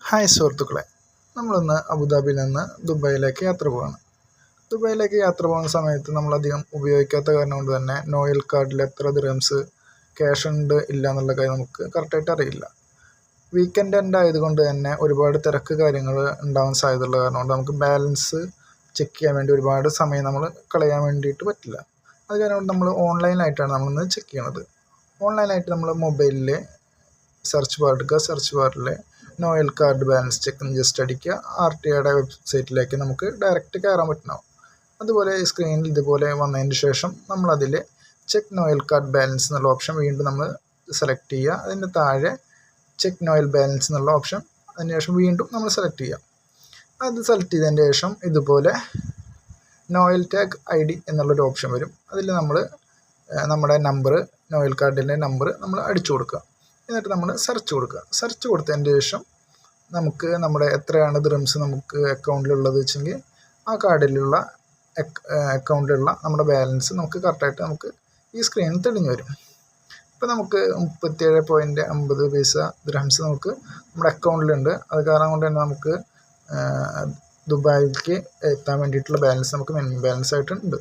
Hi സുഹൃത്തുക്കളെ, നമ്മളിന്ന് അബുദാബിയിൽ നിന്ന് ദുബായിലേക്ക് യാത്ര പോവുകയാണ്. ദുബായിലേക്ക് യാത്ര പോകുന്ന സമയത്ത് നമ്മളധികം ഉപയോഗിക്കാത്ത കാരണം കൊണ്ട് തന്നെ നോയൽ കാർഡിൽ എത്ര ദിർഹംസ് ക്യാഷ് ഉണ്ട് ഇല്ല എന്നുള്ള കാര്യം നമുക്ക് കറക്റ്റായിട്ട് അറിയില്ല. വീക്കെൻഡ് എൻഡ് ആയതുകൊണ്ട് തന്നെ ഒരുപാട് തിരക്ക് കാര്യങ്ങൾ ഉണ്ടാവാൻ സാധ്യതയുള്ള കാരണം കൊണ്ട് നമുക്ക് ബാലൻസ് ചെക്ക് ചെയ്യാൻ വേണ്ടി ഒരുപാട് സമയം നമ്മൾ കളയാൻ വേണ്ടിയിട്ട് പറ്റില്ല. അത് കാരണം കൊണ്ട് നമ്മൾ ഓൺലൈനായിട്ടാണ് നമ്മളിന്ന് ചെക്ക് ചെയ്യണത്. ഓൺലൈനായിട്ട് നമ്മൾ മൊബൈലിൽ സെർച്ച് ബാർ എടുക്കുക, സെർച്ച് ബാറിൽ നോയൽ കാർഡ് ബാലൻസ് ചെക്ക് എന്ന് ജസ്റ്റ് അടിക്കുക. RTIയുടെ വെബ്സൈറ്റിലേക്ക് നമുക്ക് ഡയറക്റ്റ് കയറാൻ പറ്റുന്നതാവും. അതുപോലെ സ്ക്രീനിൽ ഇതുപോലെ വന്നതിന് ശേഷം നമ്മളതിൽ ചെക്ക് നോയൽ കാർഡ് ബാലൻസ് എന്നുള്ള ഓപ്ഷൻ വീണ്ടും നമ്മൾ സെലക്ട് ചെയ്യുക. അതിൻ്റെ താഴെ ചെക്ക് നോയൽ ബാലൻസ് എന്നുള്ള ഓപ്ഷൻ അതിന് ശേഷം വീണ്ടും നമ്മൾ സെലക്ട് ചെയ്യുക. അത് സെലക്ട് ചെയ്തതിന് ശേഷം ഇതുപോലെ നോയൽ ടാഗ് ID എന്നുള്ളൊരു ഓപ്ഷൻ വരും. അതിൽ നമ്മൾ നമ്മുടെ നമ്പർ, നോയൽ കാർഡിൻ്റെ നമ്പർ നമ്മൾ അടിച്ചു കൊടുക്കുക. എന്നിട്ട് നമ്മൾ സെർച്ച് കൊടുക്കുക. സെർച്ച് കൊടുത്തതിന് ശേഷം നമുക്ക് നമ്മുടെ എത്രയാണ് ദിർഹംസ് നമുക്ക് അക്കൗണ്ടിലുള്ളത് വെച്ചെങ്കിൽ ആ കാർഡിലുള്ള അക്കൗണ്ടിലുള്ള നമ്മുടെ ബാലൻസ് നമുക്ക് കറക്റ്റായിട്ട് ഈ സ്ക്രീനിൽ തെളിഞ്ഞു വരും. ഇപ്പോൾ നമുക്ക് 37.50 ദിർഹംസ് നമുക്ക് നമ്മുടെ അക്കൗണ്ടിലുണ്ട്. അത് കാരണം കൊണ്ട് തന്നെ നമുക്ക് ദുബായിലേക്ക് എത്താൻ വേണ്ടിയിട്ടുള്ള ബാലൻസ് നമുക്ക് മിനിമം ബാലൻസ് ആയിട്ടുണ്ട്.